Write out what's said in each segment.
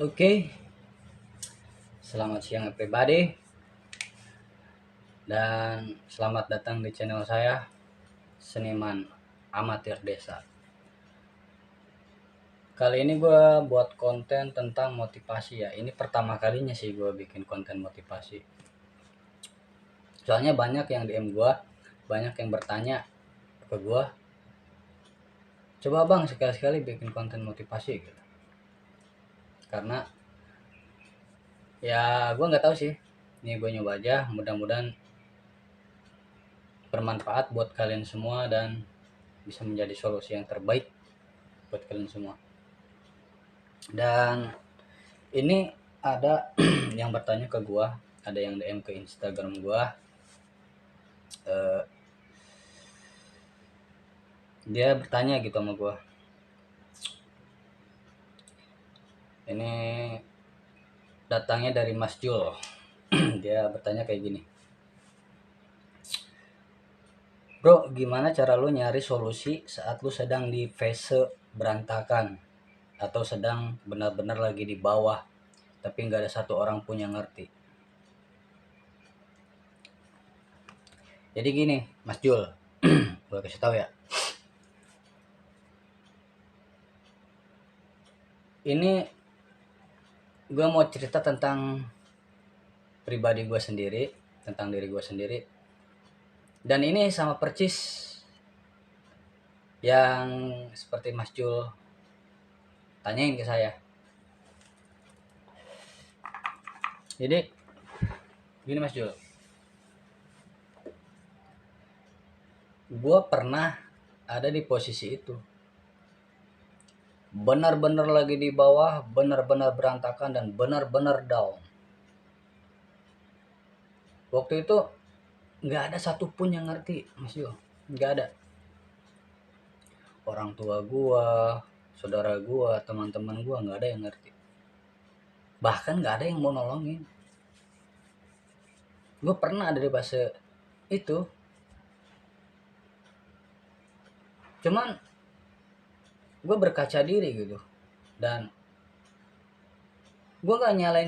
Oke, selamat siang everybody dan selamat datang di channel saya, Seniman Amatir Desa. Kali ini gue buat konten tentang motivasi ya. Ini pertama kalinya sih gue bikin konten motivasi. Soalnya banyak yang DM gue, banyak yang bertanya ke gue, coba bang sekali-sekali bikin konten motivasi gitu. Karena ya gue nggak tahu sih, ini gue nyoba aja, mudah-mudahan bermanfaat buat kalian semua dan bisa menjadi solusi yang terbaik buat kalian semua. Dan ini ada yang bertanya ke gua, ada yang DM ke Instagram gua. Dia bertanya gitu sama gua. Ini datangnya dari Mas Jul. Dia bertanya kayak gini. Bro, gimana cara lu nyari solusi saat lu sedang di fase berantakan atau sedang benar-benar lagi di bawah tapi nggak ada satu orang pun yang ngerti? Jadi gini, Mas Jul, gue kasih tahu ya. Ini gue mau cerita tentang pribadi gue sendiri, tentang diri gue sendiri. Dan ini sama percis yang seperti Mas Jul tanyain ke saya. Jadi gini Mas Jul, gue pernah ada di posisi itu, benar-benar lagi di bawah, benar-benar berantakan dan benar-benar down. Waktu itu nggak ada satupun yang ngerti Mas Jul, nggak ada. Orang tua gue, saudara gue, teman-teman gue nggak ada yang ngerti. Bahkan nggak ada yang mau nolongin. Gue pernah ada di fase itu. Cuman gue berkaca diri gitu, dan gue gak nyalain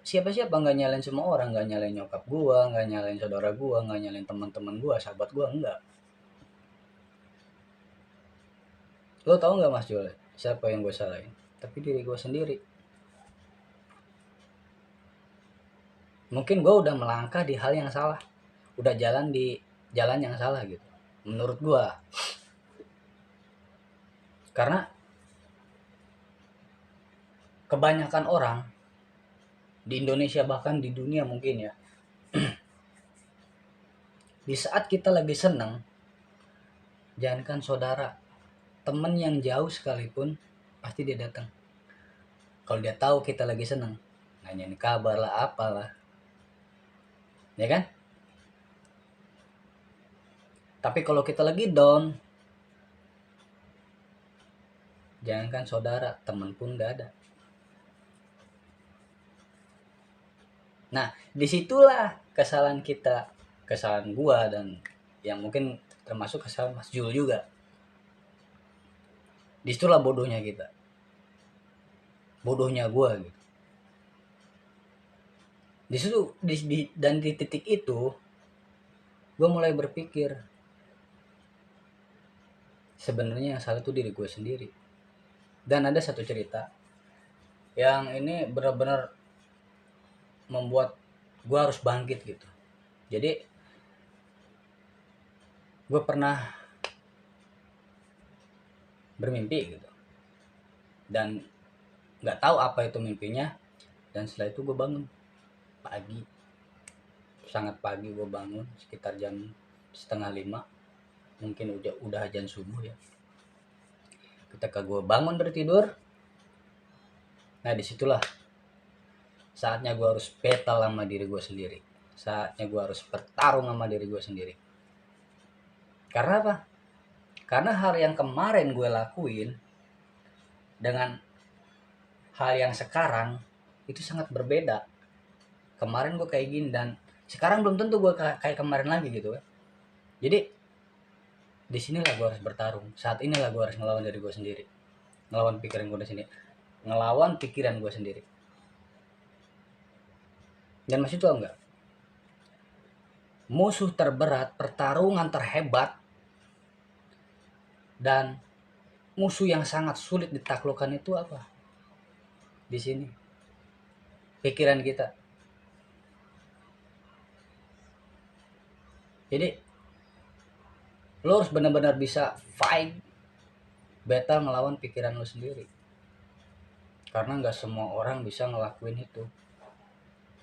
siapa-siapa, gak nyalain semua orang, gak nyalain nyokap gue, gak nyalain saudara gue, gak nyalain teman-teman gue, sahabat gue, enggak. Lo tau gak Mas Jule, siapa yang gue salahin? Tapi diri gue sendiri. Mungkin gue udah melangkah di hal yang salah, udah jalan di jalan yang salah gitu, menurut gue. Karena kebanyakan orang di Indonesia, bahkan di dunia mungkin ya, di saat kita lagi seneng, jangankan saudara, temen yang jauh sekalipun pasti dia datang. Kalau dia tahu kita lagi seneng, nanyain kabar lah, apalah, ya kan? Tapi kalau kita lagi down, jangankan saudara, temen pun gak ada. Nah, disitulah kesalahan kita, kesalahan gua, dan yang mungkin termasuk kesalahan Mas Jul juga. Disitulah bodohnya kita, bodohnya gua gitu. Di situ dan di titik itu gua mulai berpikir, sebenarnya yang salah tuh diri gue sendiri. Dan ada satu cerita yang ini benar-benar membuat gue harus bangkit gitu. Jadi gue pernah bermimpi gitu, dan nggak tahu apa itu mimpinya. Dan setelah itu gue bangun pagi, sangat pagi. Gue bangun sekitar jam 4:30, mungkin udah azan subuh ya. Ketika gue bangun dari tidur, nah disitulah saatnya gue harus battle sama diri gue sendiri. Saatnya gue harus bertarung sama diri gue sendiri. Karena apa? Karena hal yang kemarin gue lakuin dengan hal yang sekarang itu sangat berbeda. Kemarin gue kayak gini, dan sekarang belum tentu gue kayak kemarin lagi gitu kan. Jadi disinilah gue harus bertarung. Saat inilah gue harus ngelawan diri gue sendiri, ngelawan pikiran gue di sini. ngelawan pikiran gue sendiri. Dan masih tau nggak, musuh terberat, pertarungan terhebat, dan musuh yang sangat sulit ditaklukkan itu apa? Di sini, pikiran kita. Jadi lo harus benar-benar bisa fight battle ngelawan pikiran lo sendiri, karena nggak semua orang bisa ngelakuin itu.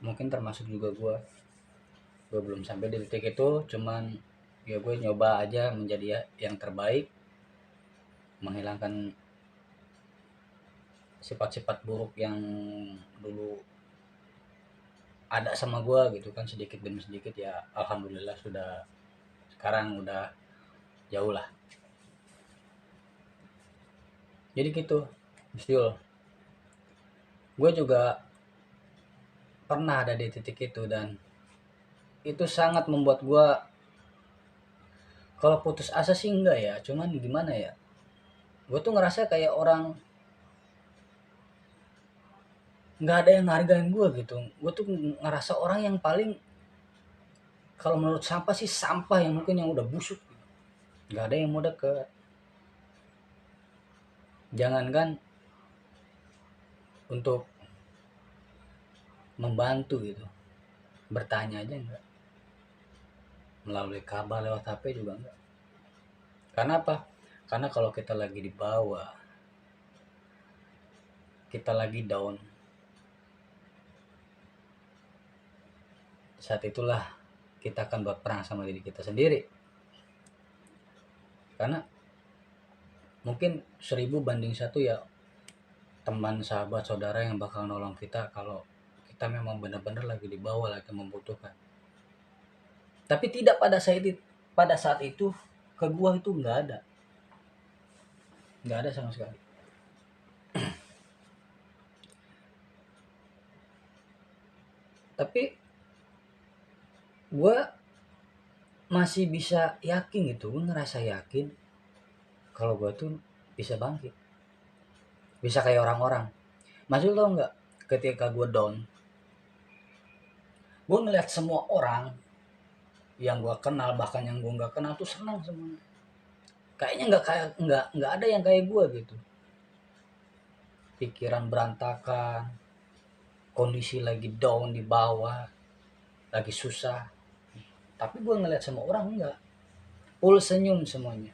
Mungkin termasuk juga gue belum sampai di titik itu, cuman ya gue nyoba aja menjadi yang terbaik, menghilangkan sifat-sifat buruk yang dulu ada sama gue gitu kan, sedikit demi sedikit. Ya alhamdulillah sudah, sekarang udah jauh lah. Jadi gitu Yul, gue juga pernah ada di titik itu, dan itu sangat membuat gue, kalau putus asa sih enggak ya, cuman gimana ya, gue tuh ngerasa kayak orang nggak ada yang ngargain gue gitu. Gue tuh ngerasa orang yang paling, kalau menurut sampah sih sampah, yang mungkin yang udah busuk, nggak ada yang mau deket. Jangankan untuk membantu gitu, bertanya aja enggak, melalui kabar lewat HP juga enggak. Karena apa? Karena kalau kita lagi di bawah, kita lagi down, saat itulah kita akan berperang sama diri kita sendiri. Karena mungkin 1000 banding 1 ya teman, sahabat, saudara yang bakal nolong kita kalau kita memang benar-benar lagi di bawah, lagi membutuhkan. Tapi tidak pada saat itu ke gua itu nggak ada sama sekali. Tapi gua masih bisa yakin gitu, gue ngerasa yakin kalau gua tuh bisa bangkit, bisa kayak orang-orang. Masih tau nggak, ketika gua down, gua ngeliat semua orang yang gua kenal, bahkan yang gua nggak kenal tuh senang semuanya. Kayaknya nggak ada yang kayak gua gitu. Pikiran berantakan, kondisi lagi down di bawah, lagi susah. Tapi gue ngeliat semua orang enggak, full senyum semuanya.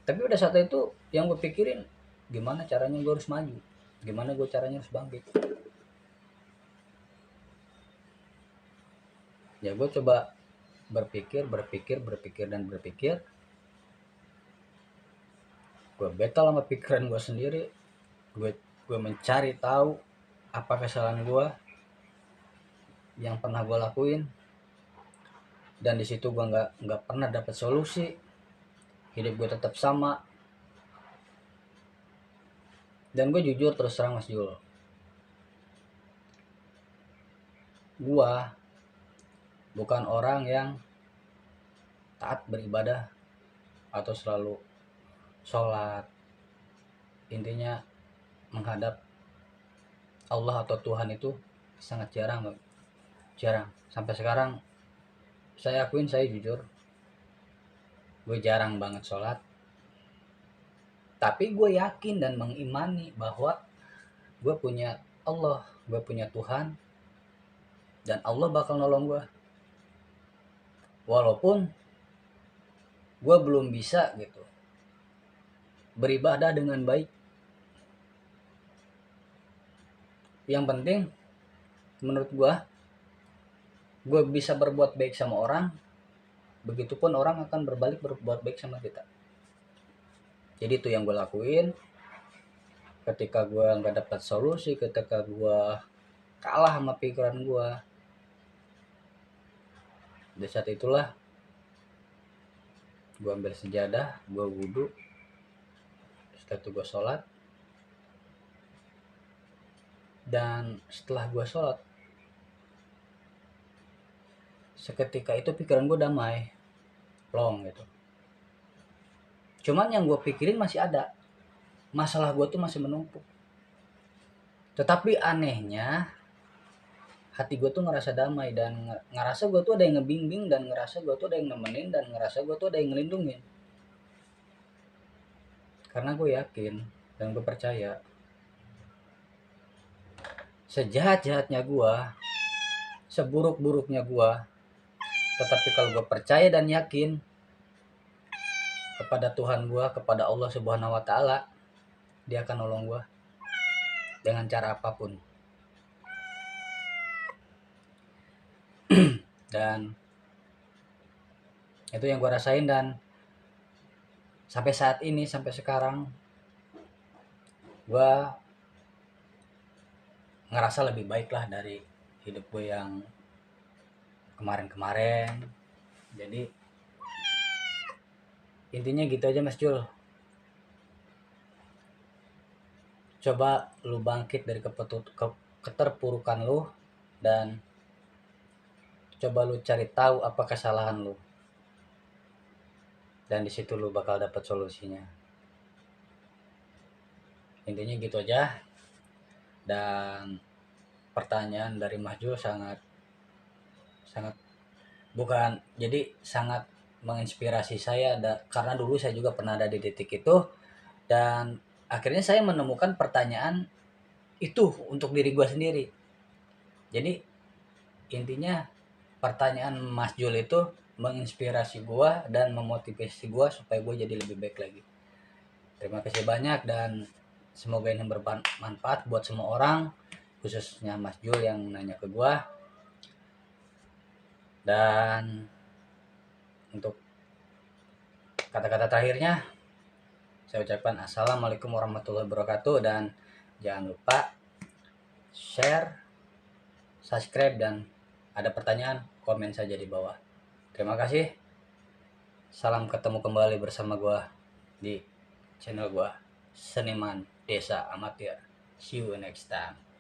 Tapi udah saat itu yang gue pikirin, gimana caranya gue harus maju, gimana gue caranya harus bangkit. Ya gue coba berpikir. Gue battle sama pikiran gue sendiri. Gue mencari tahu apa kesalahan gue yang pernah gue lakuin, dan di situ gue nggak pernah dapat solusi. Hidup gue tetap sama. Dan gue jujur terus terang Mas Jul, gue bukan orang yang taat beribadah atau selalu sholat. Intinya menghadap Allah atau Tuhan itu sangat jarang. Sampai sekarang saya akuin, saya jujur, gue jarang banget sholat. Tapi gue yakin dan mengimani bahwa gue punya Allah, gue punya Tuhan, dan Allah bakal nolong gue. Walaupun gue belum bisa gitu beribadah dengan baik. Yang penting menurut gue bisa berbuat baik sama orang, begitupun orang akan berbalik berbuat baik sama kita. Jadi itu yang gue lakuin. Ketika gue nggak dapat solusi, ketika gue kalah sama pikiran gue, di saat itulah gue ambil sejadah, gue wudhu, setelah itu gue sholat. Dan setelah gue sholat, seketika itu pikiran gue damai, plong gitu. Cuman yang gue pikirin masih ada. masalah gue tuh masih menumpuk. Tetapi anehnya hati gue tuh ngerasa damai dan ngerasa gue tuh ada yang ngebimbing dan ngerasa gue tuh ada yang nemenin dan ngerasa gue tuh ada yang ngelindungin. Karena gue yakin dan gue percaya sejahat-jahatnya gue, seburuk-buruknya gue, tetapi kalau gue percaya dan yakin kepada Tuhan gue, kepada Allah Subhanahu wa Ta'ala, Dia akan nolong gue dengan cara apapun. Dan itu yang gue rasain, dan sampai saat ini, sampai sekarang gue ngerasa lebih baik lah dari hidup gue yang kemarin-kemarin. Jadi intinya gitu aja Mas Jul. Coba lu bangkit dari keterpurukan lu dan coba lu cari tahu apa kesalahan lu. Dan di situ lu bakal dapat solusinya. Intinya gitu aja. Dan pertanyaan dari Mas Jul sangat sangat menginspirasi saya, karena dulu saya juga pernah ada di titik itu, dan akhirnya saya menemukan pertanyaan itu untuk diri gue sendiri. Jadi intinya pertanyaan Mas Jul itu menginspirasi gue dan memotivasi gue supaya gue jadi lebih baik lagi. Terima kasih banyak dan semoga ini bermanfaat buat semua orang, khususnya Mas Jul yang nanya ke gue. Dan untuk kata-kata terakhirnya saya ucapkan assalamualaikum warahmatullahi wabarakatuh, dan jangan lupa share, subscribe, dan ada pertanyaan komen saja di bawah. Terima kasih. Salam ketemu kembali bersama gua di channel gua, Seniman Desa Amatir. See you next time.